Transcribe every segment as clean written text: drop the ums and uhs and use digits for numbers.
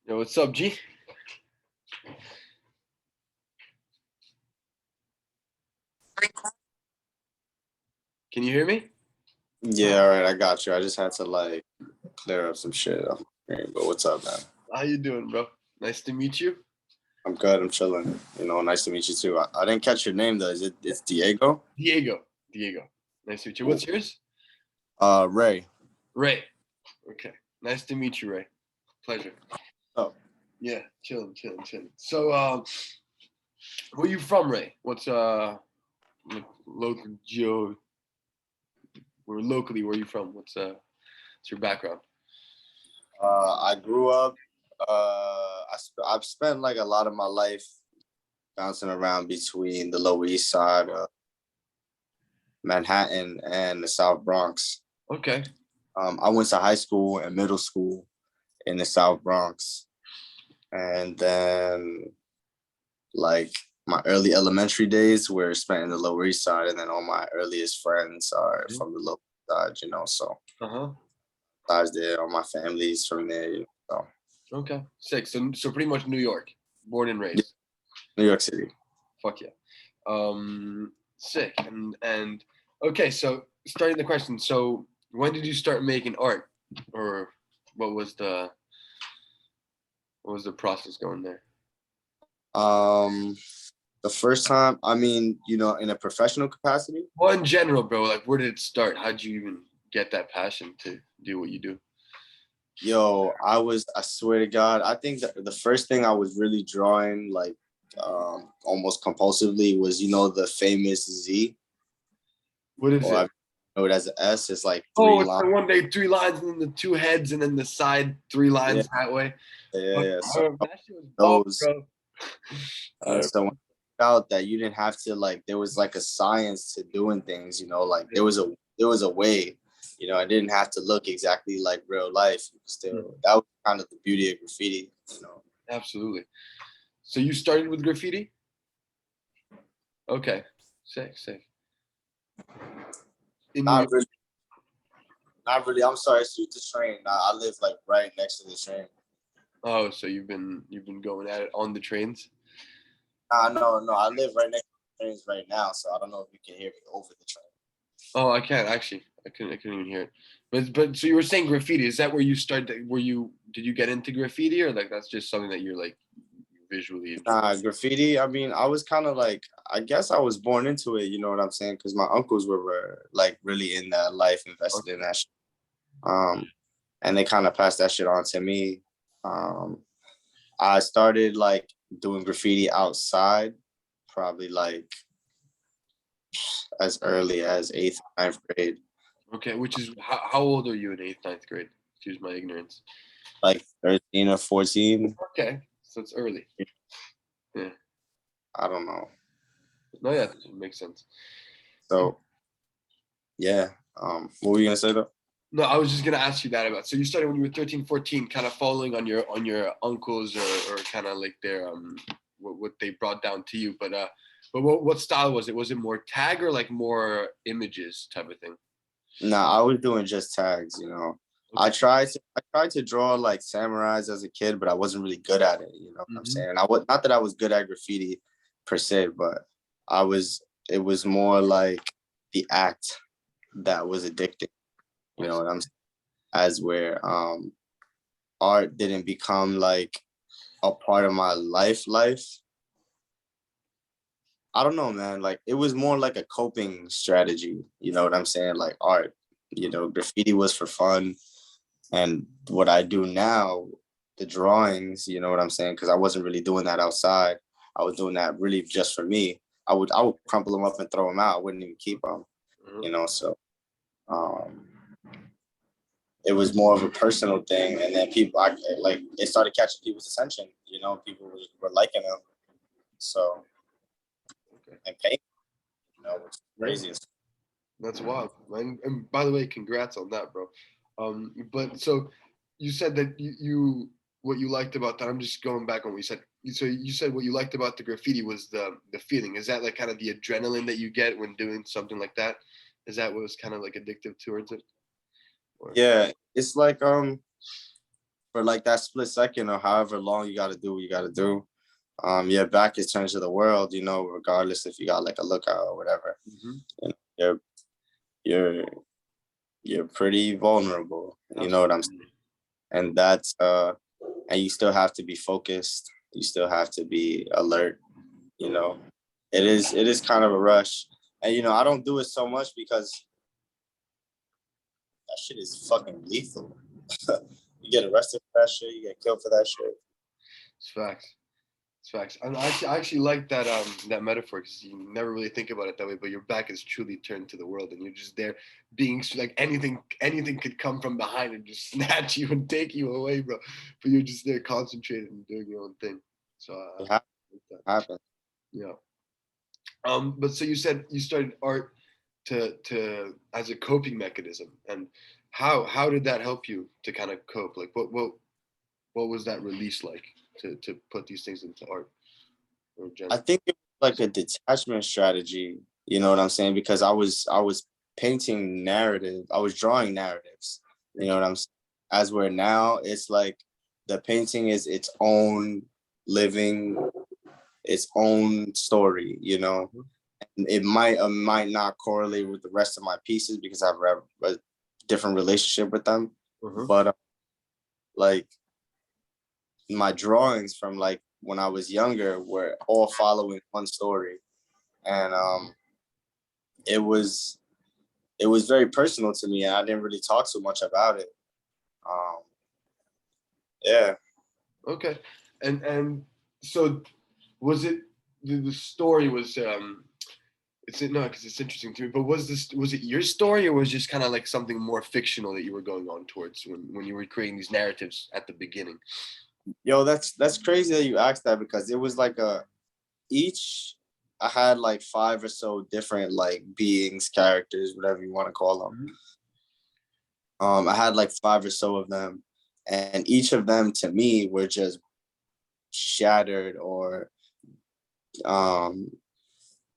Yo, what's up, G? Can you hear me? Yeah, all right, I got you. I just had to like clear up some shit. But what's up, man? How you doing, bro? Nice to meet you. I'm good. I'm chilling. Nice to meet you too. I didn't catch your name though. It's Diego? Diego. Diego. Nice to meet you. What's yours? Ray. Ray. Okay. Nice to meet you, Ray. Pleasure. Oh, Yeah, chilling. So, where you from, Ray? What's local geo? Where locally? Where you from? What's your background? I grew up. I've spent like a lot of my life bouncing around between the Lower East Side, Manhattan, and the South Bronx. Okay. I went to high school and middle school in the South Bronx, and then like my early elementary days were spent in the Lower East Side, and then all my earliest friends are from the Lower East Side, so guys there, all my family's from there, so. Okay. Sick. So pretty much New York, born and raised. New York City. Fuck yeah. Sick. And okay, so starting the question. So when did you start making art, or what was the process going there? The first time, I mean, in a professional capacity. Well, in general, bro, like where did it start? How did you even get that passion to do what you do? Yo, I swear to God, I think that the first thing I was really drawing, like almost compulsively, was the famous Z. What is Or it? I know it as an S. It's like Oh, three it's the lines. one day 3 lines, and then the two heads, and then the side 3 lines Yeah, that way. yeah. So That shit was bomb, those, bro. and so when I found out that you didn't have to, like, there was like a science to doing things, like there was a way, I didn't have to look exactly like real life. Still, that was kind of the beauty of graffiti. Absolutely. So you started with graffiti? Okay. Sick. In New Not York? really, not really. I'm sorry, shoot the train. I live like right next to the train. Oh, so you've been going at it on the trains? No. I live right next to the trains right now, so I don't know if you can hear me over the train. Oh, I can't actually. I couldn't even hear it. But so you were saying graffiti. Is that where you started? Did you get into graffiti, or like that's just something that you're like visually enjoy? Graffiti. I mean, I was kind of like, I guess I was born into it. You know what I'm saying? Because my uncles were like really in that life, invested in that shit. And they kind of passed that shit on to me. I started like doing graffiti outside, probably like as early as 8th, 9th grade. Okay, which is how old are you in eighth, ninth grade? Excuse my ignorance. Like 13 or 14. Okay, so it's early. Yeah. I don't know. No, yeah, it makes sense. So, yeah. What were you gonna say though? No, I was just gonna ask you that about. So you started when you were 13, 14, kind of following on your uncles or kind of like their what they brought down to you. But what style was it? Was it more tag or like more images type of thing? Nah, I was doing just tags. I Okay. tried to draw like samurais as a kid, but I wasn't really good at it. You know what I'm saying? I was not that I was good at graffiti per se, but I was. It was more like the act that was addicting. You know what I'm saying? As where art didn't become like a part of my life. I don't know, man. Like it was more like a coping strategy. You know what I'm saying? Like art. Graffiti was for fun. And what I do now, the drawings, you know what I'm saying? Because I wasn't really doing that outside. I was doing that really just for me. I would crumple them up and throw them out. I wouldn't even keep them. So um, it was more of a personal thing. And then it started catching people's attention. People were liking them. So and paying, which is crazy. That's wild. And by the way, congrats on that, bro. But so you said that you what you liked about that. I'm just going back on what you said. So you said what you liked about the graffiti was the feeling. Is that like kind of the adrenaline that you get when doing something like that? Is that what was kind of like addictive towards it? Or? Yeah, it's like for for like that split second or however long you got to do what you got to do. Your back is turned to the world, you know, regardless if you got like a lookout or whatever. Hmm. You know, you're you're pretty vulnerable. You know what I'm saying? Absolutely. And that's and you still have to be focused. You still have to be alert. You know, it is kind of a rush. And you know, I don't do it so much because that shit is fucking lethal. You get arrested for that shit, you get killed for that shit. It's facts. It's facts. And I actually like that that metaphor because you never really think about it that way. But your back is truly turned to the world, and you're just there, being like anything could come from behind and just snatch you and take you away, bro. But you're just there, concentrated and doing your own thing. So It like that. happens. Yeah. But so you said you started art to as a coping mechanism, and how did that help you to kind of cope? Like what was that release like to put these things into art or I general? think it was like a detachment strategy, you know what I'm saying? Because I was painting narrative, I was drawing narratives, you know what I'm saying? As we're now, it's like the painting is its own living, its own story, you know. And it might or might not correlate with the rest of my pieces because I have a different relationship with them. Uh-huh. But like my drawings from like when I was younger were all following one story. And it was it was very personal to me and I didn't really talk so much about it. Um yeah. Okay. And so was it the story was it's no because it's interesting to me, but was it your story or was it just kind of like something more fictional that you were going on towards when you were creating these narratives at the beginning? Yo, that's crazy that you asked that because it was like a each I had like five or so different like beings, characters, whatever you want to call them. Mhm. I had like five or so of them, and each of them to me were just shattered or um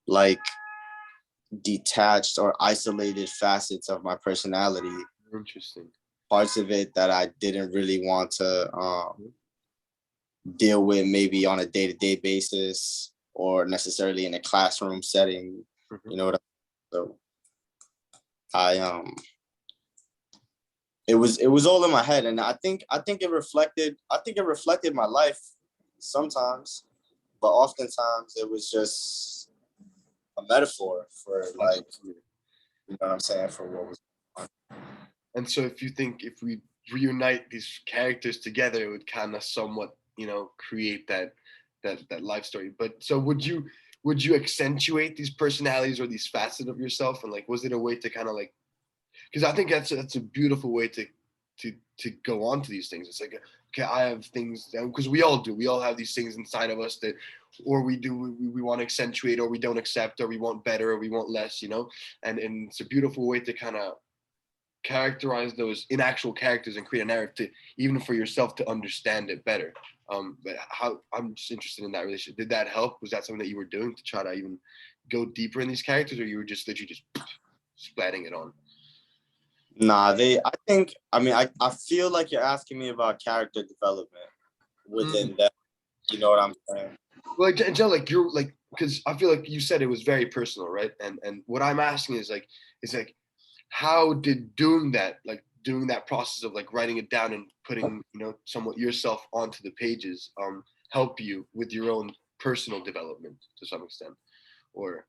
like detached or isolated facets of my personality, Interesting. parts of it that I didn't really want to deal with maybe on a day-to-day basis or necessarily in a classroom setting. Mhm. You know what so I it was all in my head and I think it reflected my life sometimes, but oftentimes it was just a metaphor for like, Absolutely. you know what I'm saying, for what was on. And so if you think if we reunite these characters together, it would kind of somewhat, create that life story. But so would you accentuate these personalities or these facets of yourself? And like, was it a way to kind of like, because I think that's a beautiful way to go on to these things. It's like, okay, I have things because we all do. We all have these things inside of us that, or we want to accentuate, or we don't accept, or we want better, or we want less. And it's a beautiful way to kind of characterize those in actual characters and create a narrative to, even for yourself to understand it better. But how I'm just interested in that relationship. Did that help? Was that something that you were doing to try to even go deeper in these characters, or you were just literally just splatting it on? Nah, I feel like you're asking me about character development Mm. within that, you know what I'm saying? Well, like, Joe, like you're like, because I feel like you said it was very personal, right? And what I'm asking is like, how did doing that process of like writing it down and putting somewhat yourself onto the pages help you with your own personal development to some extent, or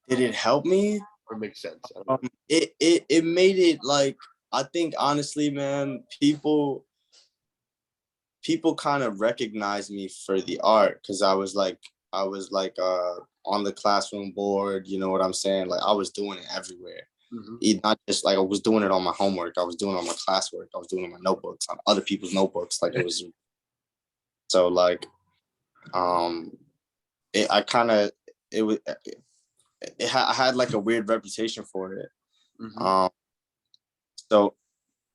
Did it help me? or make sense? I don't Um, know. it made it like, I think honestly, man, people kind of recognized me for the art because I was like on the classroom board, you know what I'm saying? Like I was doing it everywhere. Hmm. Not just like I was doing it on my homework, I was doing it on my classwork, I was doing it on my notebooks, on other people's notebooks. Like it was so like um it I kind of it was I had like a weird reputation for it. Hmm. Um so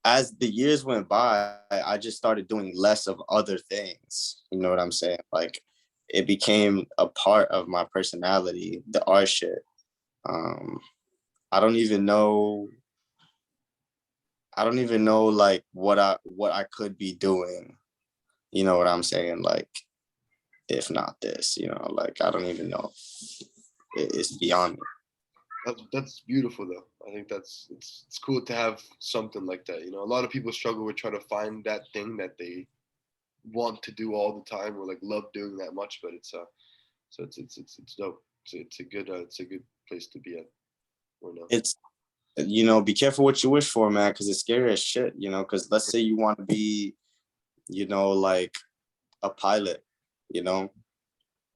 as the years went by, I just started doing less of other things. You know what I'm saying? Like it became a part of my personality, the art shit. Um, I don't even know. I don't even know like what I could be doing. You know what I'm saying? Like, if not this, like I don't even know. It's beyond me. That's beautiful though. I think it's cool to have something like that. You know, a lot of people struggle with trying to find that thing that they want to do all the time or like love doing that much. But it's dope. It's a good place to be at. Or no. It's be careful what you wish for, man, because it's scary as shit. Because let's say you want to be, like a pilot, you know,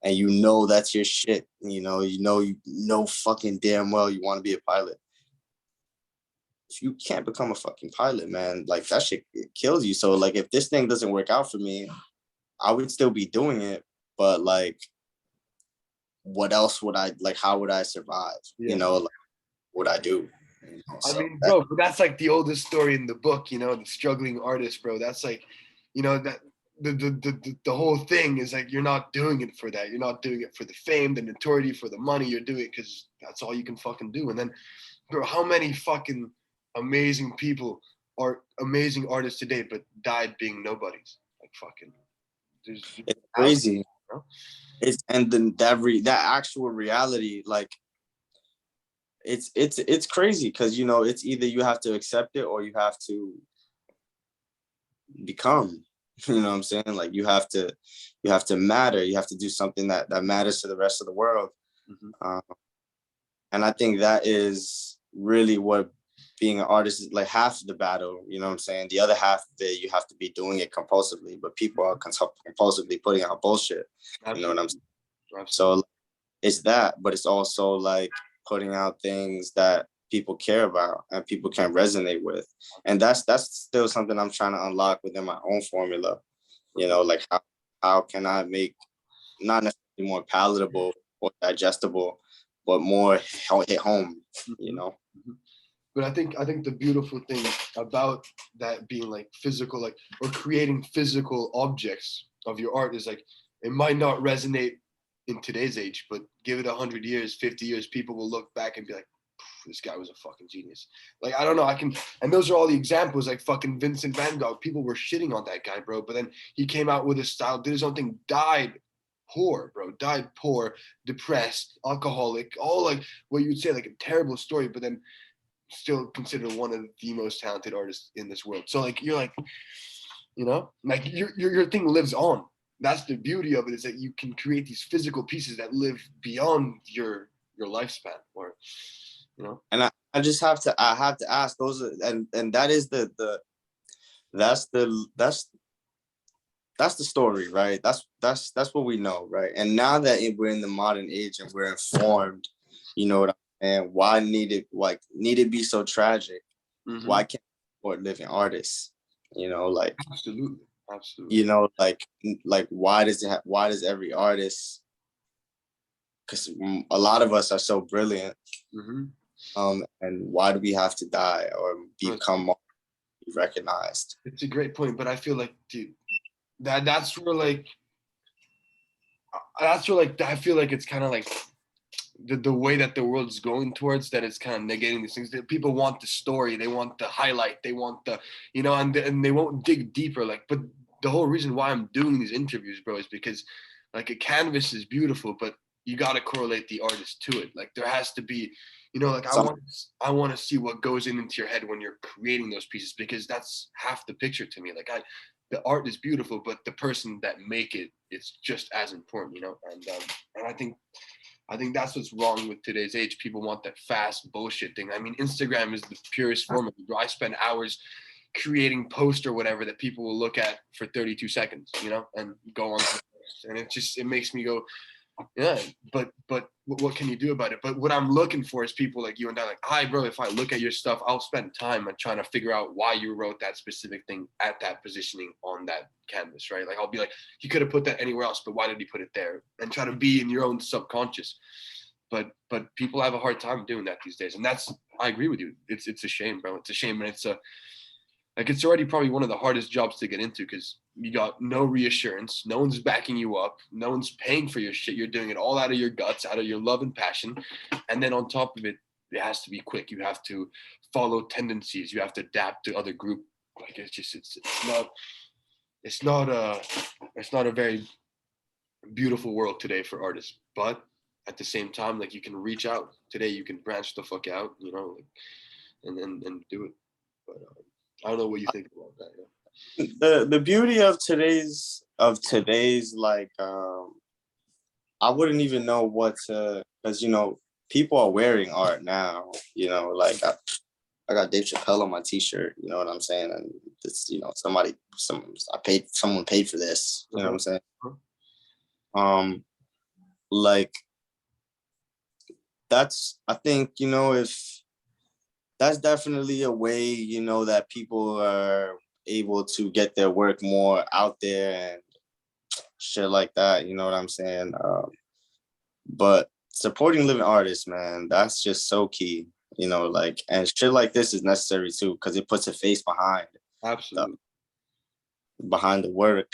and that's your shit. You know fucking damn well you want to be a pilot. If you can't become a fucking pilot, man, like that shit, it kills you. So like if this thing doesn't work out for me, I would still be doing it, but like what else would I like? How would I survive? Yeah. Like, what would I do? I mean, bro, but that's like the oldest story in the book, the struggling artist, bro. That's like, that the whole thing is like you're not doing it for that. You're not doing it for the fame, the notoriety, for the money. You're doing it because that's all you can fucking do. And then, bro, how many fucking amazing people are amazing artists today, but died being nobodies? Like fucking, it's crazy. You know? It's and then that actual reality, like it's crazy because it's either you have to accept it or you have to become. You know what I'm saying? Like you have to matter. You have to do something that matters to the rest of the world. Mm-hmm. And I think that is really what being an artist is, like half the battle. You know what I'm saying? The other half of it, you have to be doing it compulsively, but people are compulsively putting out bullshit. Absolutely. You know what I'm saying? Absolutely. So it's that, but it's also like putting out things that people care about and people can resonate with. And that's still something I'm trying to unlock within my own formula. Like how can I make not necessarily more palatable or digestible, but more hit home, Mm-hmm. But I think the beautiful thing about that being like physical, like, or creating physical objects of your art is like it might not resonate in today's age, but give it 100 years, 50 years, people will look back and be like, this guy was a fucking genius. Like, I don't know, and those are all the examples, like fucking Vincent van Gogh. People were shitting on that guy, bro, but then he came out with his style, did his own thing, died poor, bro, died poor, depressed, alcoholic, all like what you would say, like a terrible story, but then still considered one of the most talented artists in this world. So like, you're like, like your thing lives on. That's the beauty of it, is that you can create these physical pieces that live beyond your lifespan, or And I just have to ask those and that is that's the story, right? That's what we know, right? And now that we're in the modern age and we're informed, you know what I'm saying? Why need it be so tragic? Mm-hmm. Why can't we support living artists? Like absolutely. Like why does every artist? Because a lot of us are so brilliant. Mm-hmm. And why do we have to die or become recognized? It's a great point, but I feel like, dude, that's where like I feel like it's kind of like the way that the world's going towards, that it's kind of negating these things. That people want the story, they want the highlight, they want the and they won't dig deeper. Like, but the whole reason why I'm doing these interviews, bro, is because like a canvas is beautiful, but you got to correlate the artist to it. Like there has to be, like I want to see what goes into your head when you're creating those pieces, because that's half the picture to me. Like the art is beautiful, but the person that make it, it's just as important, and I think that's what's wrong with today's age. People want that fast bullshit thing. I mean, Instagram is the purest form of it, bro. I spend hours creating posts or whatever that people will look at for 32 seconds, and go on. And it makes me go, yeah, but what can you do about it? But what I'm looking for is people like you and I, like, hi, bro, if I look at your stuff, I'll spend time on trying to figure out why you wrote that specific thing at that positioning on that canvas, right? Like, I'll be like, you could have put that anywhere else, but why did he put it there? And try to be in your own subconscious. But people have a hard time doing that these days. And I agree with you. It's a shame, bro. It's a shame. And it's already probably one of the hardest jobs to get into, because you got no reassurance. No one's backing you up. No one's paying for your shit. You're doing it all out of your guts, out of your love and passion. And then on top of it, it has to be quick. You have to follow tendencies. You have to adapt to other group. Like it's not a very beautiful world today for artists. But at the same time, like you can reach out today. You can branch the fuck out, like, and do it. But I don't know what you think about that. Yeah. The beauty of today's like I wouldn't even know what to, because people are wearing art now. Like I got Dave Chappelle on my T-shirt. You know what I'm saying? And it's someone paid for this. You know what I'm saying? Like I think if that's definitely a way that people are able to get their work more out there and shit like that. You know what I'm saying? But supporting living artists, man, that's just so key. Like, and shit like this is necessary too, because it puts a face behind Absolutely. Behind the work.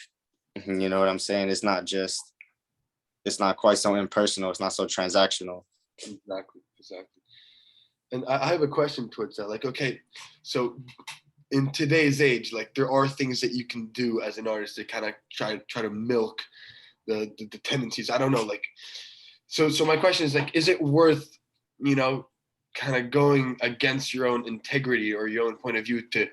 You know what I'm saying? It's not quite so impersonal. It's not so transactional. Exactly. And I have a question towards that. Like, okay, so in today's age, like there are things that you can do as an artist to kind of try to milk the tendencies. I don't know, like, so my question is like, is it worth, kind of going against your own integrity or your own point of view to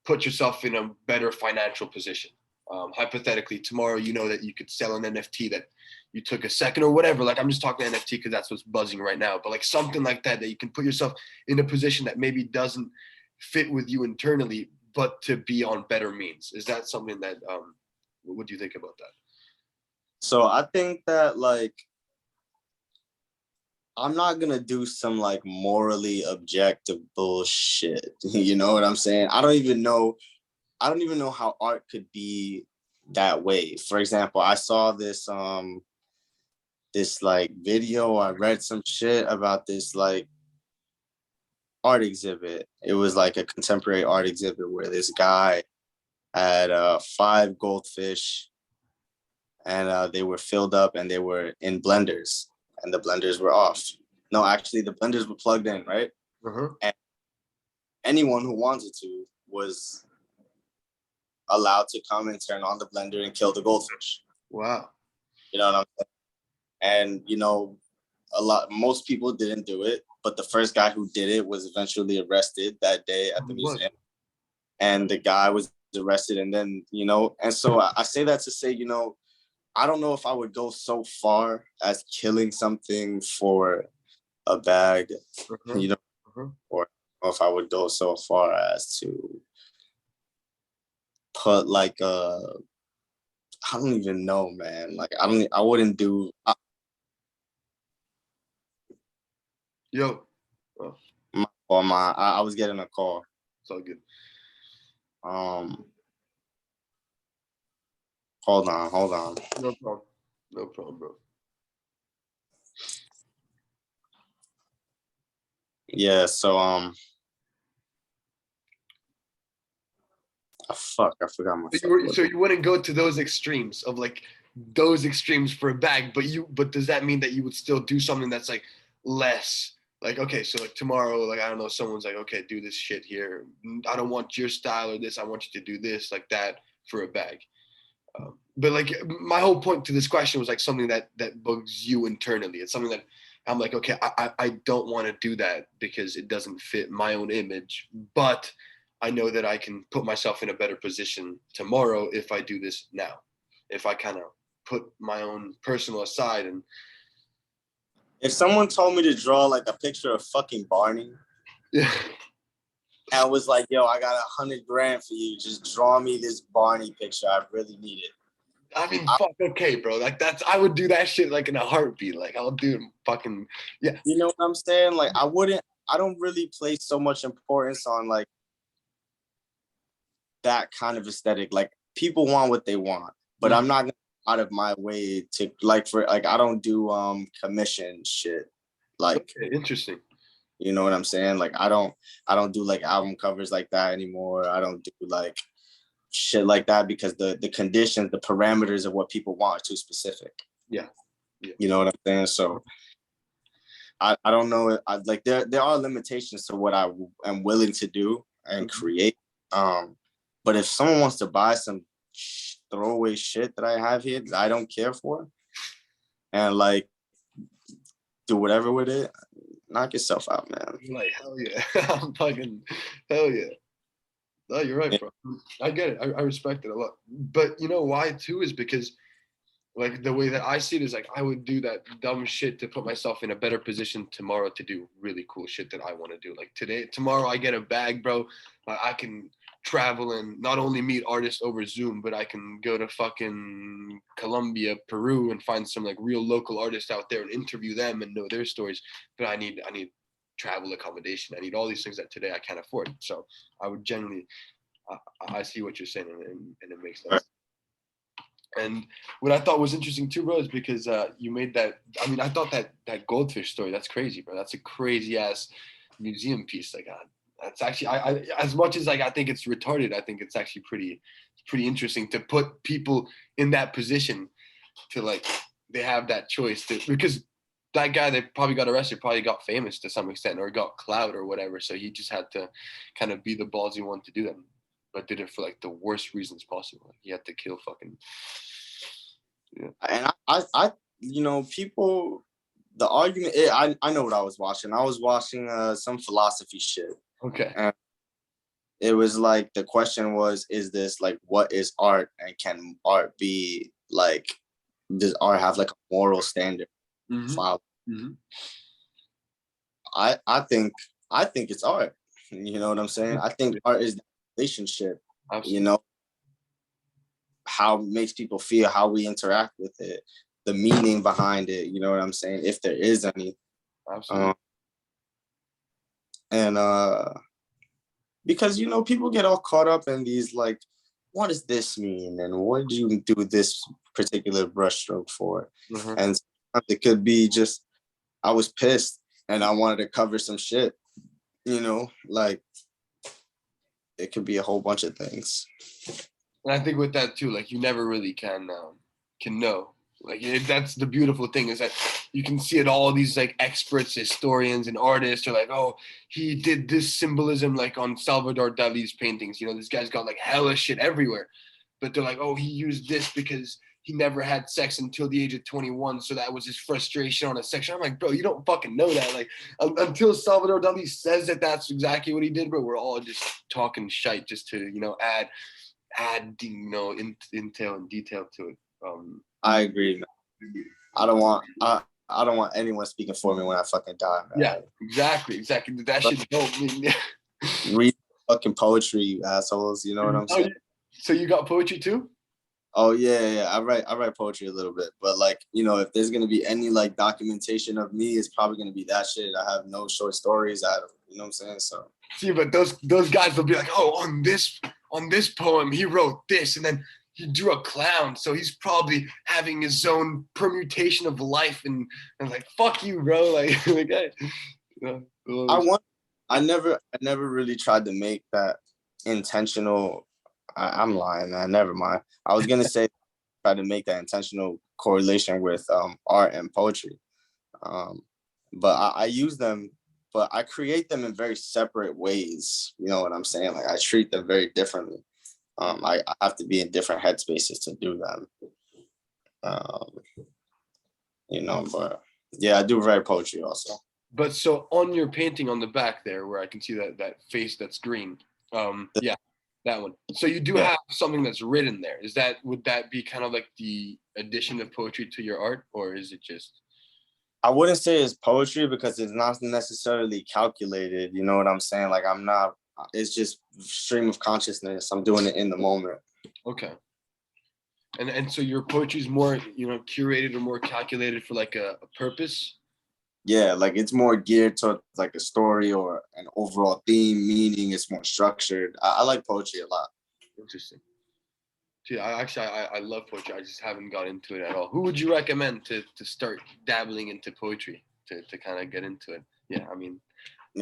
put yourself in a better financial position? Hypothetically, tomorrow, that you could sell an NFT that you took a second or whatever. Like, I'm just talking NFT because that's what's buzzing right now. But like something like that you can put yourself in a position that maybe doesn't fit with you internally, but to be on better means. Is that something that, what do you think about that? So I think that like, I'm not gonna do some like morally objective bullshit. You know what I'm saying? I don't even know how art could be that way. For example, I saw this like video. I read some shit about this like art exhibit. It was like a contemporary art exhibit where this guy had 5 goldfish, and they were filled up and they were in blenders, and the blenders were off. No, actually, the blenders were plugged in, right? And anyone who wanted to was allowed to come and turn on the blender and kill the goldfish. Wow. You know what I'm saying? And most people didn't do it, but the first guy who did it was eventually arrested that day at the museum. And the guy was arrested, and then, and so I say that to say, I don't know if I would go so far as killing something for a bag, or if I would go so far as to put like I don't even know, man. Like I wouldn't do. Yo. I was getting a call. It's all good. Hold on. No problem, bro. Yeah, so fuck, I forgot my. So you wouldn't go to those extremes of like those extremes for a bag, but does that mean that you would still do something that's like less? Like, okay, so like tomorrow, like I don't know, someone's like, okay, do this shit here. I don't want your style or this. I want you to do this, like that, for a bag. But like my whole point to this question was like something that bugs you internally. It's something that I'm like, okay, I don't want to do that because it doesn't fit my own image, but I know that I can put myself in a better position tomorrow if I do this now. If I kind of put my own personal aside. And if someone told me to draw like a picture of fucking Barney, yeah, and I was like, yo, I got $100,000 for you. Just draw me this Barney picture. I really need it. I mean, fuck, okay, bro. Like I would do that shit like in a heartbeat. Like I'll do it fucking, yeah. You know what I'm saying? Like I don't really place so much importance on like that kind of aesthetic. Like people want what they want, but I'm not gonna go out of my way to like I don't do commission shit. Like, okay, interesting. You know what I'm saying? Like I don't do like album covers like that anymore. I don't do like shit like that because the conditions, the parameters of what people want are too specific. Yeah. You know what I'm saying? So I don't know. Like there are limitations to what I am willing to do and create. But if someone wants to buy some throwaway shit that I have here that I don't care for, and like do whatever with it, knock yourself out, man. You're like, hell yeah. I'm fucking, hell yeah. No, you're right, Yeah. bro. I get it. I respect it a lot. But you know why too is because like the way that I see it is like I would do that dumb shit to put myself in a better position tomorrow to do really cool shit that I want to do. Like tomorrow I get a bag, bro. I can travel and not only meet artists over Zoom, but I can go to fucking Colombia, Peru, and find some like real local artists out there and interview them and know their stories. But I need travel accommodation. I need all these things that today I can't afford. So I would generally, I see what you're saying, and it makes sense. And what I thought was interesting too, bro, is because you made that. I mean, I thought that goldfish story. That's crazy, bro. That's a crazy ass museum piece. Like, that's actually, I as much as like I think it's retarded, I think it's actually pretty interesting to put people in that position to like they have that choice to, because that guy that probably got arrested probably got famous to some extent or got clout or whatever. So he just had to kind of be the ballsy one to do that, but did it for like the worst reasons possible. Like, he had to kill fucking. Yeah. And you know, people, the argument, I know what I was watching. I was watching some philosophy shit. Okay. And it was like, the question was, is this like, what is art? And can art be like, does art have like a moral standard? Mm-hmm. I think it's art. You know what I'm saying? I think art is the relationship. Absolutely. You know, how it makes people feel, how we interact with it, the meaning behind it. You know what I'm saying? If there is any. Absolutely. And because, you know, people get all caught up in these like, what does this mean? And what do you do this particular brushstroke for? Mm-hmm. And it could be just, I was pissed and I wanted to cover some shit, you know, like it could be a whole bunch of things. And I think with that too, like you never really can know. Like that's the beautiful thing is that you can see it. All these like experts, historians, and artists are like, oh, he did this symbolism like on Salvador Dali's paintings. You know, this guy's got like hella shit everywhere, but they're like, oh, he used this because he never had sex until the age of 21, so that was his frustration on a section. I'm like, bro, you don't fucking know that. Like until Salvador Dali says that that's exactly what he did, bro, we're all just talking shite just to, you know, add you know, intel and detail to it. I agree, man. I don't want anyone speaking for me when I fucking die, man. Yeah, exactly. That shit don't mean. Read fucking poetry, you assholes. You know what I'm saying? So you got poetry too? Oh yeah. I write poetry a little bit, but like, you know, if there's gonna be any like documentation of me, it's probably gonna be that shit. I have no short stories. You know what I'm saying? So. See, but those guys will be like, oh, on this poem he wrote this, and then he drew a clown, so he's probably having his own permutation of life, and like, fuck you, bro. Like I never really tried to make that intentional. I'm lying, man. Never mind. I was gonna say try to make that intentional correlation with art and poetry, but I use them. But I create them in very separate ways. You know what I'm saying? Like I treat them very differently. I have to be in different headspaces to do them. You know, but yeah, I do write poetry also. But so on your painting on the back there, where I can see that face that's green, yeah, that one. So you do have something that's written there. Would that be kind of like the addition of poetry to your art, or is it just? I wouldn't say it's poetry because it's not necessarily calculated. You know what I'm saying? Like it's just stream of consciousness. I'm doing it in the moment. Okay. And so your poetry is more, you know, curated or more calculated for like a purpose? Yeah, like it's more geared towards like a story or an overall theme, meaning. It's more structured. I like poetry a lot. Interesting. Gee, I love poetry. I just haven't got into it at all. Who would you recommend to start dabbling into poetry to kind of get into it? Yeah, I mean,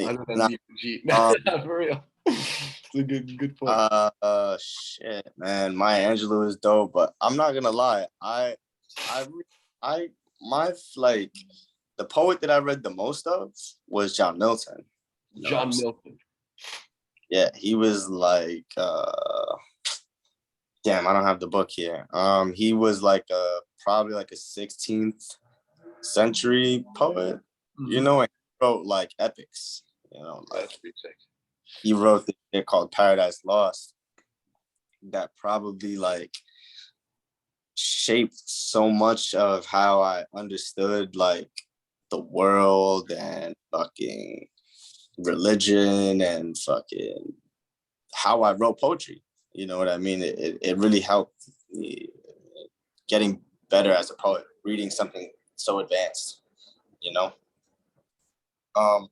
other than G, for real. It's a good point. Shit, man, Maya Angelou is dope, but I'm not gonna lie. My like the poet that I read the most of was John Milton. You know what I'm John saying? Milton. Yeah, he was like damn, I don't have the book here. He was like probably like a 16th century poet, you Mhm. know, and he wrote like epics, you know, Yeah, like that's pretty sick. he wrote this thing called Paradise Lost that probably like shaped so much of how I understood like the world and fucking religion and fucking how I wrote poetry. You know what I mean? It really helped me getting better as a poet, reading something so advanced, you know? Um,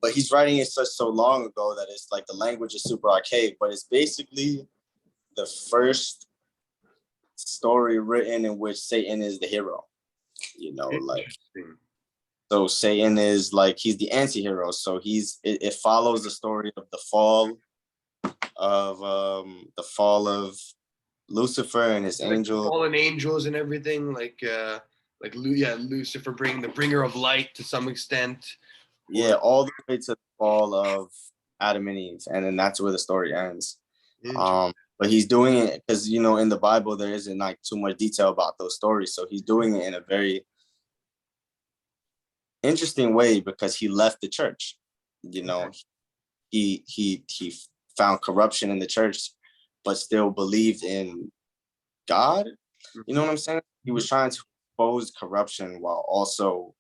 but he's writing it such so long ago that it's like the language is super archaic, but it's basically the first story written in which Satan is the hero, you know, like Interesting. so Satan is like he's the anti-hero. So it follows the story of the fall of Lucifer and his Like the angel. fallen angels and everything, yeah, Lucifer bring the bringer of light to some extent. Yeah, all the way to the fall of Adam and Eve, and then that's where the story ends. Interesting. But he's doing it because you know in the Bible there isn't like too much detail about those stories, so he's doing it in a very interesting way because he left the church. You know, he found corruption in the church, but still believed in God. You know what I'm saying? He was trying to expose corruption while also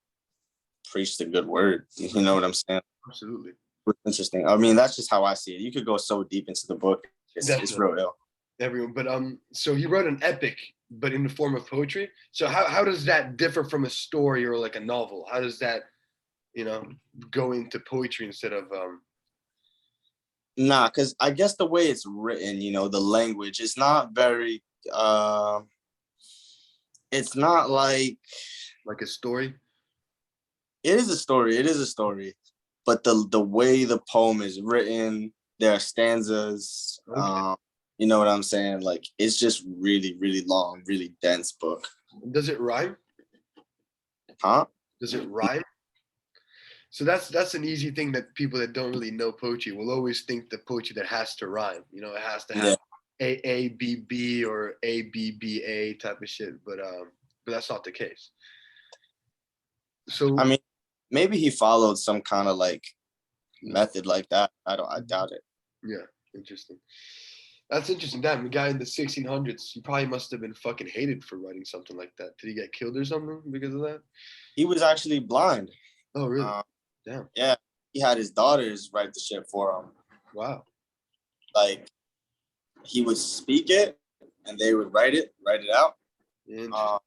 preach the good word. You know what I'm saying? Absolutely. It's interesting. I mean, that's just how I see it. You could go so deep into the book. It's Definitely. real ill. Everyone. But so he wrote an epic, but in the form of poetry. So how does that differ from a story or like a novel? How does that, you know, go into poetry instead of Nah, because I guess the way it's written, you know, the language, it's not very it's not like like a story? it is a story. It is a story. But the way the poem is written, there are stanzas. Okay. You know what I'm saying? Like it's just really, really long, really dense book. Does it rhyme? Huh? Does it rhyme? So that's an easy thing that people that don't really know poetry will always think the poetry that has to rhyme. You know, it has to Yeah. have A B B or A B B A type of shit. But that's not the case. I So mean, maybe he followed some kind of like method like that. I doubt it. yeah, interesting. That's interesting. Damn, the guy in the 1600s, he probably must have been fucking hated for writing something like that. Did he get killed or something because of that? He was actually blind. Oh, really? Um, Damn. yeah, he had his daughters write the shit for him. Wow. Like he would speak it, and they would write it out. Interesting. Uh,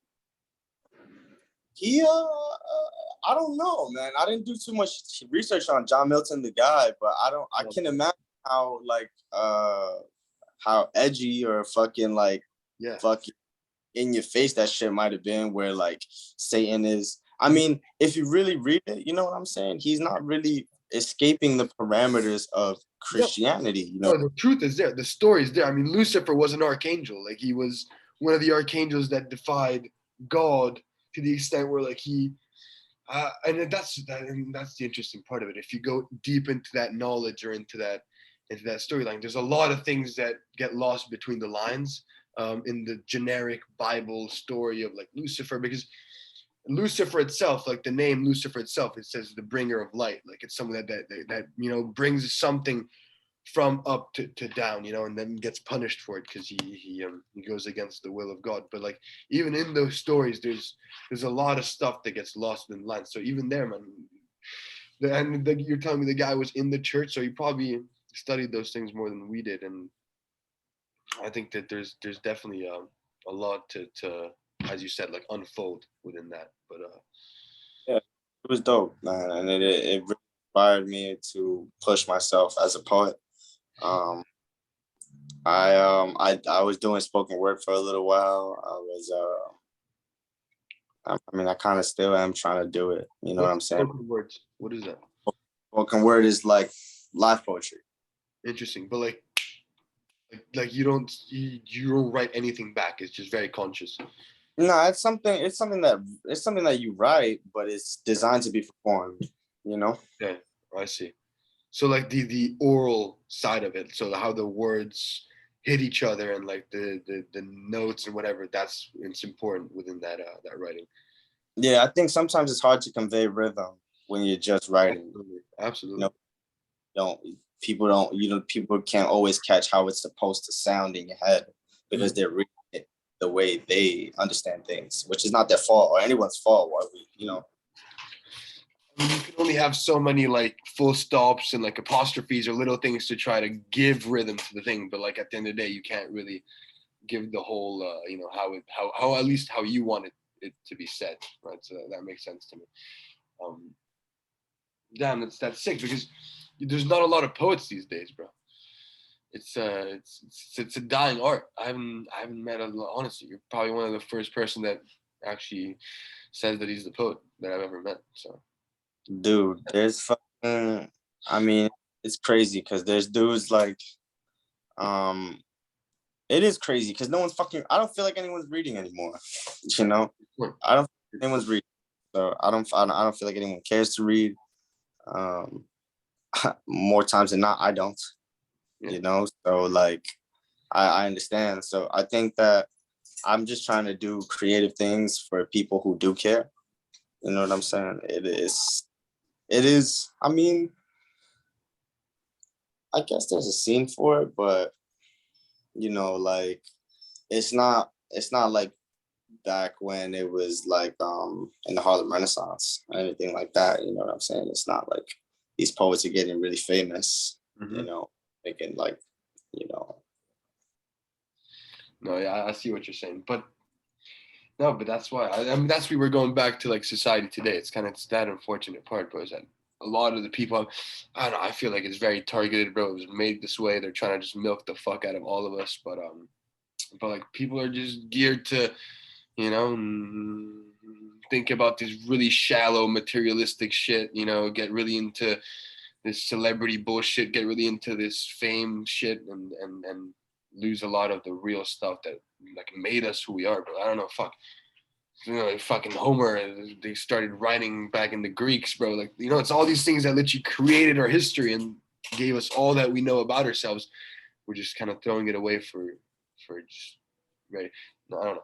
I don't know, man. I didn't do too much research on John Milton, the guy, but I can imagine how like how edgy or fucking like Yeah. fucking in your face that shit might have been, where like Satan is. I mean, if you really read it, you know what I'm saying? He's not really escaping the parameters of Yep. Christianity, you know. No, the truth is there. The story is there. I mean, Lucifer was an archangel. Like he was one of the archangels that defied God to the extent where like and that's the interesting part of it. If you go deep into that knowledge or into that storyline, there's a lot of things that get lost between the lines in the generic Bible story of like Lucifer, because Lucifer itself, like the name Lucifer itself, it says the bringer of light. Like it's someone that you know brings something from up to down, you know, and then gets punished for it because he goes against the will of God. But like even in those stories, there's a lot of stuff that gets lost in the line. So even there, man, you're telling me the guy was in the church, so he probably studied those things more than we did, and I think that there's definitely a lot to as you said like unfold within that. But Yeah, it was dope, man, and it really inspired me to push myself as a poet. Um, I was doing spoken word for a little while. I mean, I kind of still am trying to do it. You know what what's I'm saying? spoken words? What is that? Spoken word is like live poetry. Interesting, but like you don't write anything back. It's just very conscious. No, it's something that you write, but it's designed to be performed, you know? Yeah, I see. So like the oral side of it, so how the words hit each other and like the notes and whatever, that's it's important within that writing. Yeah, I think sometimes it's hard to convey rhythm when you're just writing. Absolutely, You know, absolutely. don't people can't always catch how it's supposed to sound in your head because Mhm. they're reading it the way they understand things, which is not their fault or anyone's fault. Why we. I mean, you can only have so many like full stops and like apostrophes or little things to try to give rhythm to the thing, but like at the end of the day, you can't really give the whole how at least how you want it to be said, right? So that makes sense to me. Um, Damn, that's sick because there's not a lot of poets these days, bro. It's a dying art. I haven't met a lot. Honestly, you're probably one of the first person that actually says that he's the poet that I've ever met. So Dude, there's fucking. I mean, it's crazy because there's dudes like um. It is crazy because no one's fucking. I don't feel like anyone's reading anymore. You know, I don't. Feel like anyone's reading. So I don't feel like anyone cares to read. Um, more times than not, I don't. yeah, You know, so like I understand. So I think that I'm just trying to do creative things for people who do care. You know what I'm saying? It is. I mean, I guess there's a scene for it, but like it's not like back when it was like in the Harlem Renaissance or anything like that. You know what I'm saying? It's not like these poets are getting really famous, hmm making like, you know, no, yeah, I see what you're saying, but no, but that's why I mean that's why we're going back to like society today. It's that unfortunate part, bro. Is that a lot of the people, I don't know. I feel like it's very targeted, bro. It was made this way. They're trying to just milk the fuck out of all of us, but like people are just geared to think about this really shallow materialistic shit, get really into this celebrity bullshit, get really into this fame shit and lose a lot of the real stuff that like made us who we are, bro. I don't know, fuck. Fucking Homer, they started writing back in the Greeks, bro. Like, it's all these things that literally created our history and gave us all that we know about ourselves. We're just kind of throwing it away for just right. No, I don't know.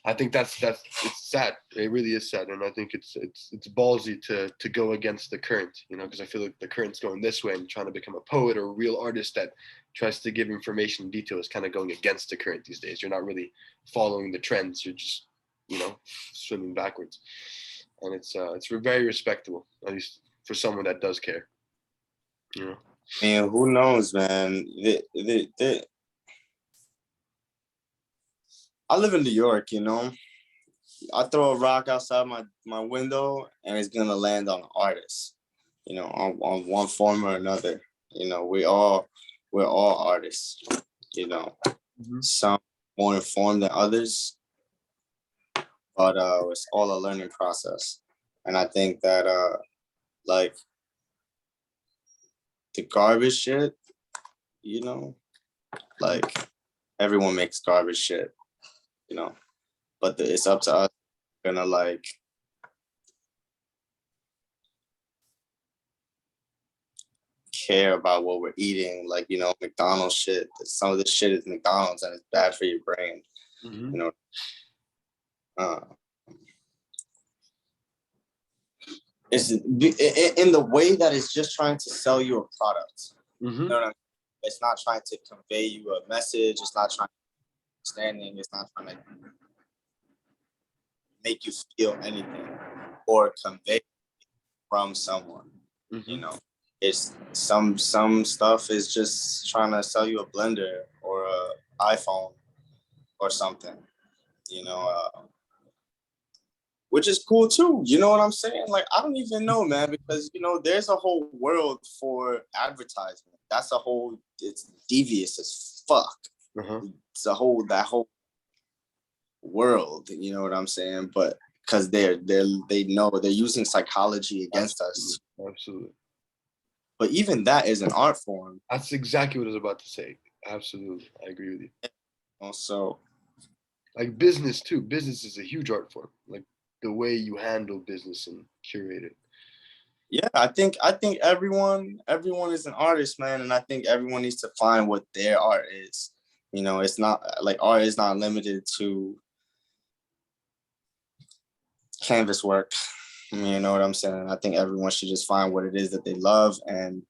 I think that's it's sad. It really is sad, and I think it's ballsy to go against the current, because I feel like the current's going this way, and trying to become a poet or a real artist that tries to give information and detail is kind of going against the current these days. You're not really following the trends. You're just swimming backwards, and it's very respectable, at least for someone that does care. You know. I mean, who knows, man? I live in New York, I throw a rock outside my window and it's gonna land on an artist, on one form or another. We're all artists, you know. Mm-hmm. Some more informed than others, but it's all a learning process. And I think that like the garbage shit, you know, like everyone makes garbage shit, you know, but it's up to us gonna like care about what we're eating, like McDonald's shit. Some of this shit is McDonald's and it's bad for your brain. Mm-hmm. You know, uh, it's in the way that it's just trying to sell you a product. You Mm-hmm. know what I mean? It's not trying to convey you a message. It's not trying to understanding. It's not trying to make you feel anything or convey from someone. You Mm-hmm. know, it's some stuff is just trying to sell you a blender or a iPhone or something. You know, which is cool too. You know what I'm saying? Like, I don't even know, man, because there's a whole world for advertisement. It's devious as fuck. Uh-huh. It's that whole world. You know what I'm saying? But because they know they're using psychology against Absolutely. us. Absolutely. But even that is an art form. That's exactly what I was about to say. Absolutely. I agree with you. Also, like business too. Business is a huge art form. Like the way you handle business and curate it. Yeah, I think everyone is an artist, man, and I think everyone needs to find what their art is. You know, it's not like art is not limited to canvas work. I mean, you know what I'm saying? I think everyone should just find what it is that they love and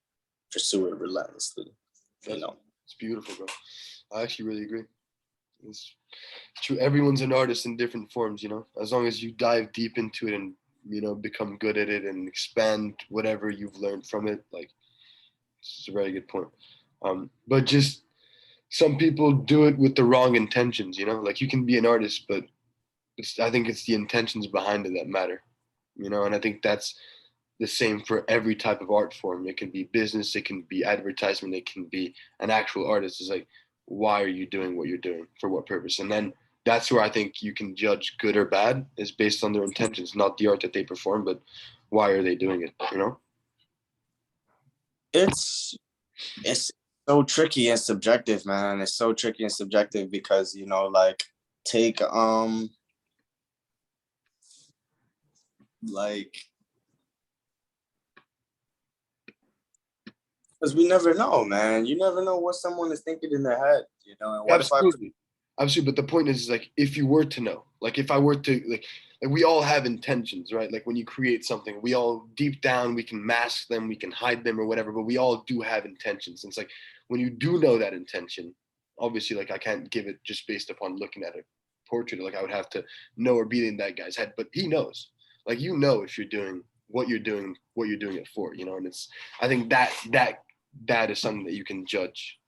pursue it relentlessly. You That's know. it's beautiful, bro. I actually really agree. It's true. Everyone's an artist in different forms, you know. As long as you dive deep into it and become good at it and expand whatever you've learned from it, like it's a very good point. But just some people do it with the wrong intentions, you know. Like you can be an artist, but I think it's the intentions behind it that matter, you know. And I think that's the same for every type of art form. It can be business, it can be advertisement, it can be an actual artist. It's like, why are you doing what you're doing? For what purpose? And then that's where I think you can judge good or bad is based on their intentions, not the art that they perform, but why are they doing it? You know? It's it's so tricky and subjective, man. It's so tricky and subjective because, you know, like take like because we never know, man. You never know what someone is thinking in their head, you know. And what if I Absolutely. Absolutely. But the point is like if you were to know, like if I were to like we all have intentions, right? Like when you create something, we all deep down we can mask them, we can hide them or whatever, but we all do have intentions. And it's like when you do know that intention, obviously like I can't give it just based upon looking at a portrait. Like I would have to know or be in that guy's head. But he knows. Like you know if you're doing what you're doing it for, you know, and it's I think that is something that you can judge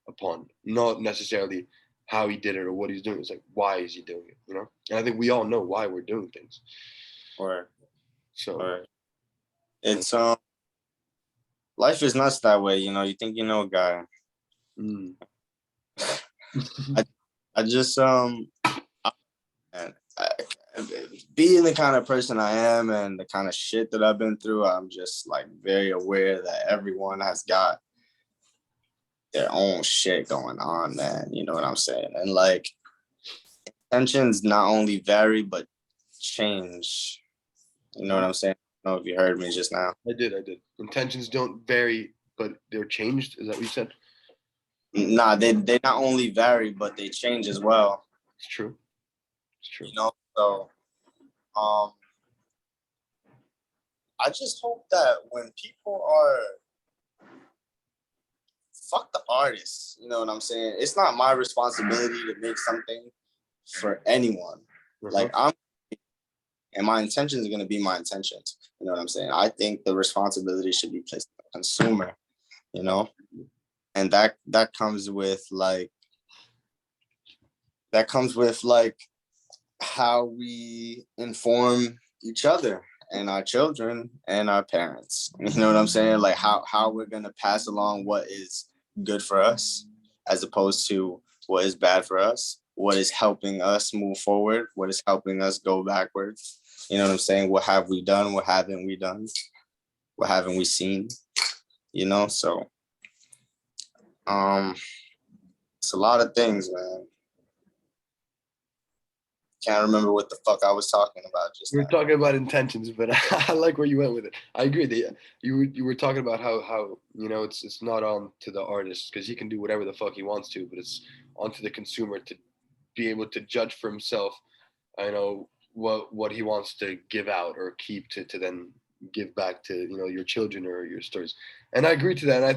upon, not necessarily how he did it or what he's doing. It's like why is he doing it, you know? And I think we all know why we're doing things. or So or it's life is nuts that way, you know. You think you know a guy. mm. I I just and I, being the kind of person I am and the kind of shit that I've been through, I'm just like very aware that everyone has got their own shit going on, man. You know what I'm saying? And like tensions not only vary but change. You know what I'm saying? I don't know if you heard me just now. I did. Intentions don't vary, but they're changed. Is that what you said? Nah, they not only vary but they change as well. It's true. It's true. You know, so um, I just hope that when people are fuck the artists, you know what I'm saying? It's not my responsibility to make something for anyone. Like I'm and my intentions are going to be my intentions. You know what I'm saying? I think the responsibility should be placed on the consumer, you know, and that comes with like how we inform each other and our children and our parents. You know what I'm saying? Like how we're gonna pass along what is good for us as opposed to what is bad for us, what is helping us move forward, what is helping us go backwards. You know what I'm saying? What have we done? What haven't we done? What haven't we seen? You know, so it's a lot of things, man. Can't remember what the fuck I was talking about just We were now. talking about intentions, but I like where you went with it. I agree that you were talking about how it's not on to the artist because he can do whatever the fuck he wants to, but it's onto the consumer to be able to judge for himself. I know what he wants to give out or keep to then give back to your children or your stories. And I agree to that. And I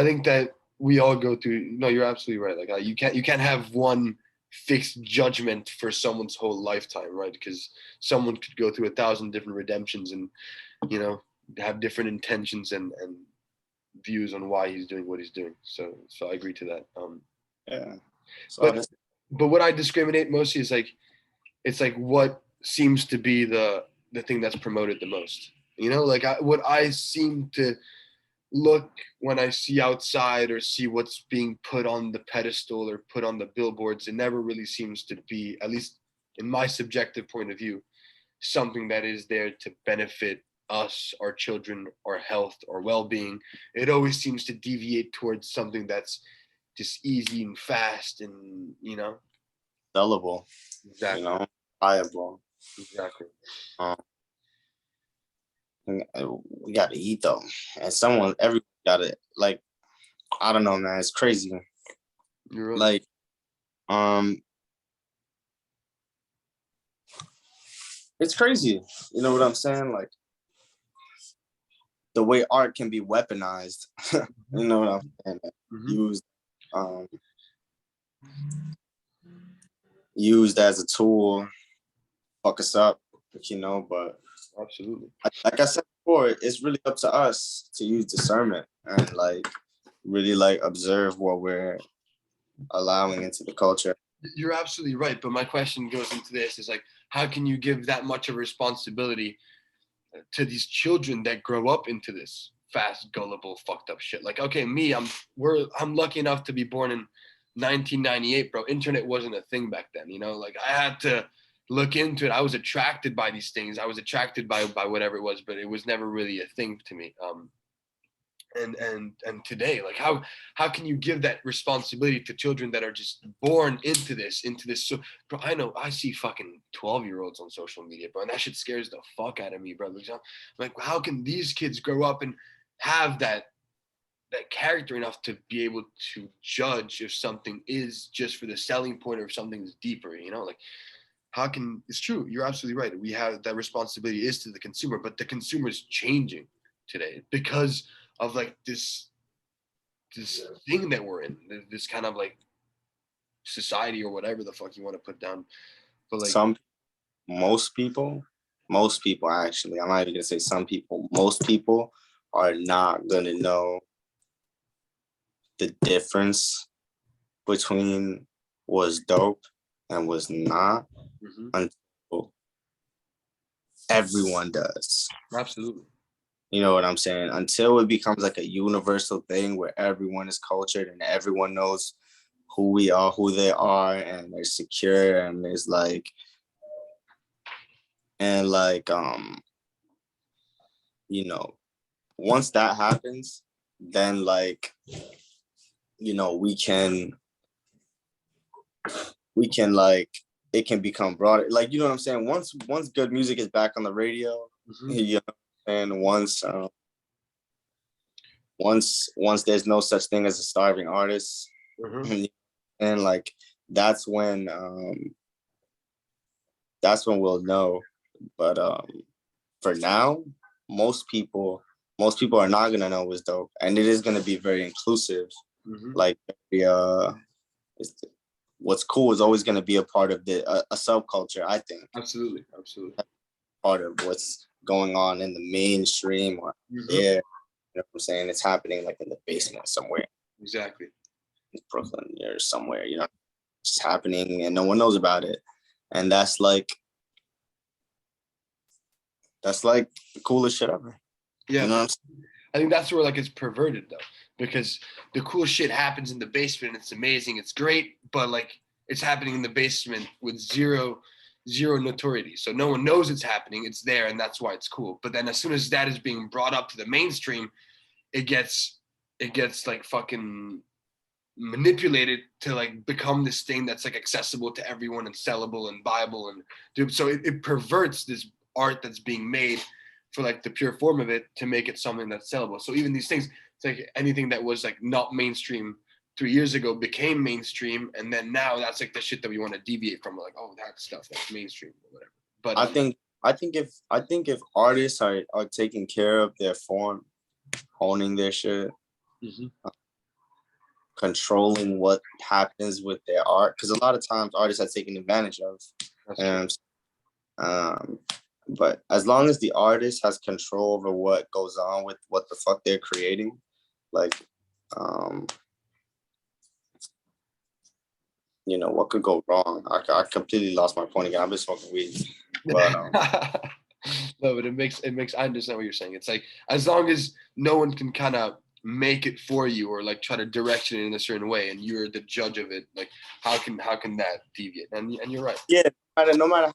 think that we all go through. No, you're absolutely right. Like you can't have one fixed judgment for someone's whole lifetime, right? Because someone could go through 1,000 different redemptions and you know have different intentions and views on why he's doing what he's doing. So I agree to that. Yeah. So But but what I discriminate mostly is like it's like what seems to be the thing that's promoted the most. Like what I seem to look when I see outside or see what's being put on the pedestal or put on the billboards, it never really seems to be, at least in my subjective point of view, something that is there to benefit us, our children, our health, our well-being. It always seems to deviate towards something that's just easy and fast and sellable, you Exactly. know, viable. Exactly. Um, we gotta eat though, and someone, everyone gotta like. I don't know, man. It's crazy. You're right. Like, um, it's crazy. You know what I'm saying? Like the way art can be weaponized. You know what I'm saying? Hmm. Used, um, used as a tool, fuck us up. You know, but Absolutely. like I said before, it's really up to us to use discernment and like really like observe what we're allowing into the culture. You're absolutely right. But my question goes into this is like, how can you give that much of responsibility to these children that grow up into this fast, gullible, fucked up shit? Like, okay, me, I'm lucky enough to be born in 1998, bro. Internet wasn't a thing back then, you know. Like, I had to look into it. I was attracted by these things. I was attracted by whatever it was, but it was never really a thing to me. And today, like, how can you give that responsibility to children that are just born into this? So, bro, I know I see fucking 12-year-olds on social media, bro, and that shit scares the fuck out of me, bro. Like, how can these kids grow up and have that character enough to be able to judge if something is just for the selling point or if something's deeper, you know? Like, how can, it's true, you're absolutely right, we have that responsibility is to the consumer, but the consumer is changing today because of like this thing that we're in, this kind of like society or whatever the fuck you want to put down. But like, Some, most people actually, I'm not even gonna say some people, most people are not gonna know the difference between was dope and was not mhm, until everyone does. absolutely. You know what I'm saying? Until it becomes like a universal thing where everyone is cultured and everyone knows who we are, who they are, and they're secure and there's like and like you know, once that happens, then like, you know, we can like it can become broader. Like, you know what I'm saying? Once good music is back on the radio, Mhm, you know, and once there's no such thing as a starving artist, mhm. and like that's when that's when we'll know. But for now, most people most people are not gonna know what's dope, and it is gonna be very inclusive. Mhm. Like, it's, what's cool is always gonna be a part of a subculture. I think Absolutely, absolutely. part of what's going on in the mainstream or Mhm. there. You know what I'm saying? It's happening like in the basement somewhere Exactly. in Brooklyn or somewhere. You know, it's happening and no one knows about it, and that's like the coolest shit ever. Yeah, You know but what I'm saying? I think that's where like it's perverted though, because the cool shit happens in the basement. It's amazing. It's great, but like it's happening in the basement with zero notoriety. So no one knows it's happening. It's there, and that's why it's cool. But then as soon as that is being brought up to the mainstream, it gets it gets like fucking manipulated to like become this thing that's like accessible to everyone and sellable and viable and dude, so it perverts this art that's being made for like the pure form of it to make it something that's sellable. So even these things, it's like anything that was like not mainstream 3 years ago became mainstream, and then now that's like the shit that we want to deviate from. We're like, oh, that stuff that's mainstream or whatever. But I think I think if artists are taking care of their form, honing their shit, mhm, controlling what happens with their art, because a lot of times artists are taken advantage of. that's true. And but as long as the artist has control over what goes on with what the fuck they're creating, like, um, you know, what could go wrong? I completely lost my point again. I've been smoking weed, but No, but it makes I understand what you're saying. It's like as long as no one can kind of make it for you or like try to direct it in a certain way and you're the judge of it, like how can that deviate? And you're right. yeah, no matter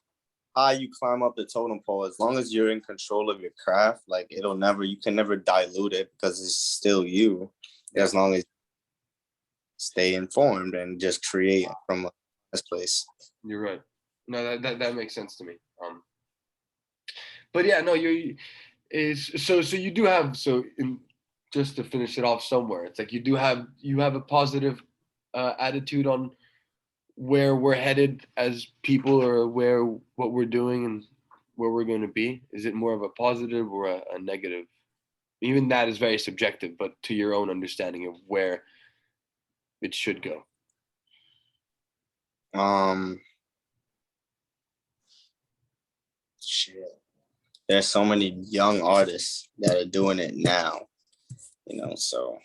how you climb up the totem pole, as long as you're in control of your craft, like you can never dilute it because it's still you. Yeah. As long as you stay informed and just create from best place. You're right. No, that makes sense to me. But yeah, no, you is so you do have just to finish it off somewhere. It's like you have a positive attitude on where we're headed as people, or what we're doing and where we're going to be. Is it more of a positive or a negative? Even that is very subjective, but to your own understanding of where it should go. Shit. There's so many young artists that are doing it now, so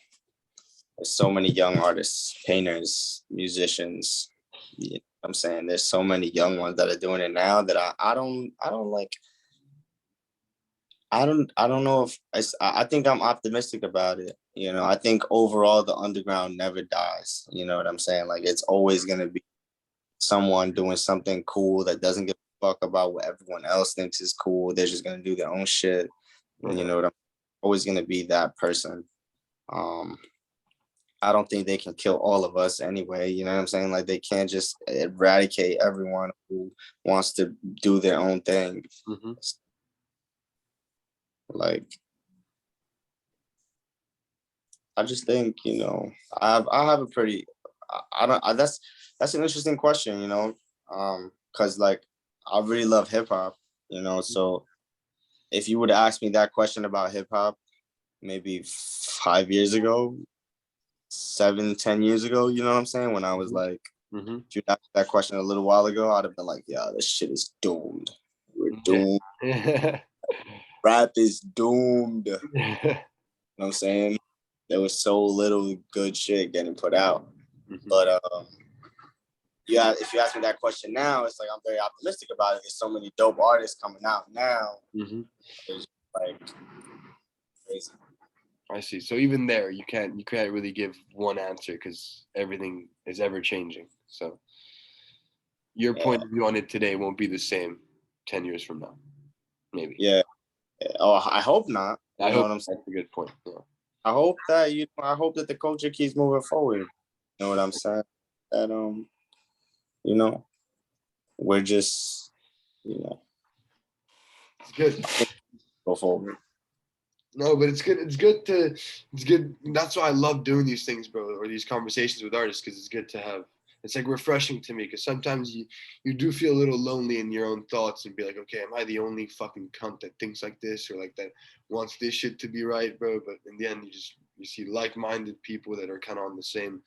there's so many young artists, painters, musicians. You know what I'm saying? There's so many young ones that are doing it now that I don't like. I don't know if I think I'm optimistic about it. I think overall the underground never dies. You know what I'm saying? Like, it's always gonna be someone doing something cool that doesn't give a fuck about what everyone else thinks is cool. They're just gonna do their own shit. And you know what I'm always gonna be that person. I don't think they can kill all of us anyway. You know what I'm saying? Like, they can't just eradicate everyone who wants to do their own thing. Mm-hmm. Like, I just think, I have a pretty, I don't, that's an interesting question, because like, I really love hip hop, so if you would ask me that question about hip hop, maybe 5 years ago, 7-10 years ago, you know what I'm saying? When I was like, if you asked that question a little while ago, I'd have been like, yeah, this shit is doomed. We're doomed. Rap is doomed. You know what I'm saying? There was so little good shit getting put out. But yeah, if you ask me that question now, it's like I'm very optimistic about it. There's so many dope artists coming out now. It's like crazy. I see. So even there, you can't really give one answer because everything is ever changing. So your point of view on it today won't be the same 10 years from now, maybe. Yeah. Oh, I hope not. I hope what I'm saying. That's a good point. Yeah. I hope that the culture keeps moving forward. You know what I'm saying? That we're just, it's good. Go forward. No, but it's good. It's good. That's why I love doing these things, bro, or these conversations with artists, because it's good to have. It's like refreshing to me, because sometimes you do feel a little lonely in your own thoughts and be like, okay, am I the only fucking cunt that thinks like this, or like that wants this shit to be right, bro? But in the end, you see like-minded people that are kind of on the same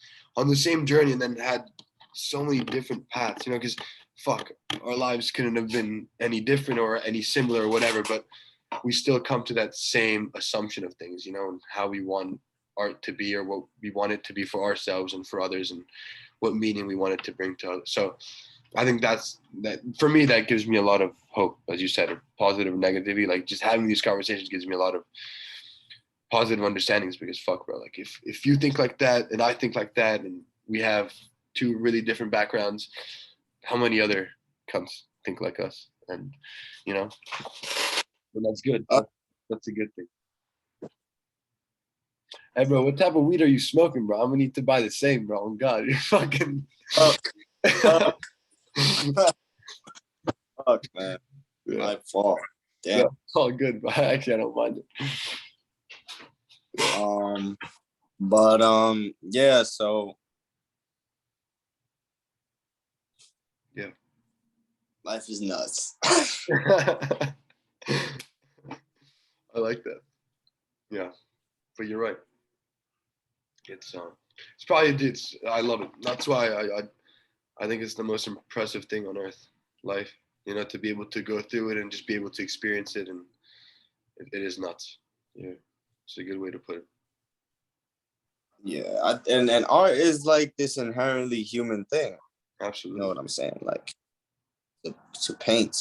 journey, and then had so many different paths, because fuck, our lives couldn't have been any different or any similar or whatever, but we still come to that same assumption of things, and how we want art to be, or what we want it to be for ourselves and for others, and what meaning we want it to bring to others. So I think that for me, that gives me a lot of hope, as you said, positive and negativity. Like, just having these conversations gives me a lot of positive understandings, because fuck, bro, like if you think like that and I think like that, and we have two really different backgrounds, how many other cunts think like us? And and that's good. That's a good thing. Hey, bro, what type of weed are you smoking, bro? I'm gonna need to buy the same, bro. Oh, God, you're fucking. Fuck, man. Yeah. My fault. Damn. Yeah, it's all good, bro. Actually, I don't mind it. But yeah. So. Yeah. Life is nuts. I like that. Yeah, but you're right. It's I love it. That's why I think it's the most impressive thing on earth, life. To be able to go through it and just be able to experience it, and it is nuts. Yeah, it's a good way to put it. Yeah, and art is like this inherently human thing. Absolutely. You know what I'm saying? Like, to paint,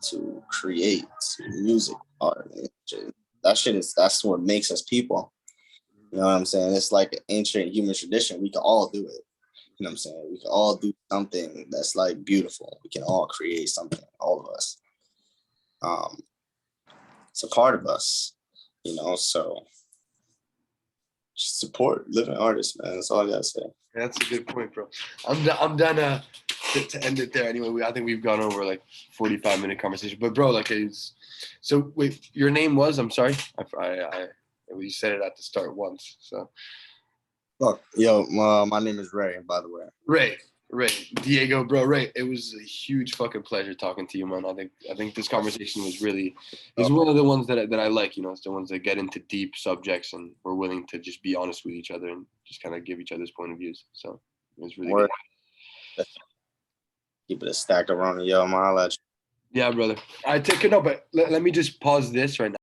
to create, music, art. That's what makes us people. You know what I'm saying? It's like an ancient human tradition. We can all do it. You know what I'm saying? We can all do something that's like beautiful. We can all create something, all of us. It's a part of us, so support living artists, man. That's all I gotta say. That's a good point, bro. I'm done to end it there. Anyway, I think we've gone over like 45-minute conversation. But bro, like, it's so. Wait, your name was? I'm sorry, you said it at the start once. So Look, yo, my name is Ray, by the way. Ray, Diego, bro, Ray. It was a huge fucking pleasure talking to you, man. I think this conversation was really is one of the ones that I like. You know, it's the ones that get into deep subjects and we're willing to just be honest with each other and just kind of give each other's point of views. So it was really Word. good. Keep it a stack around, yo, man. I'll let you. Yeah, brother. I take it. No, but let me just pause this right now.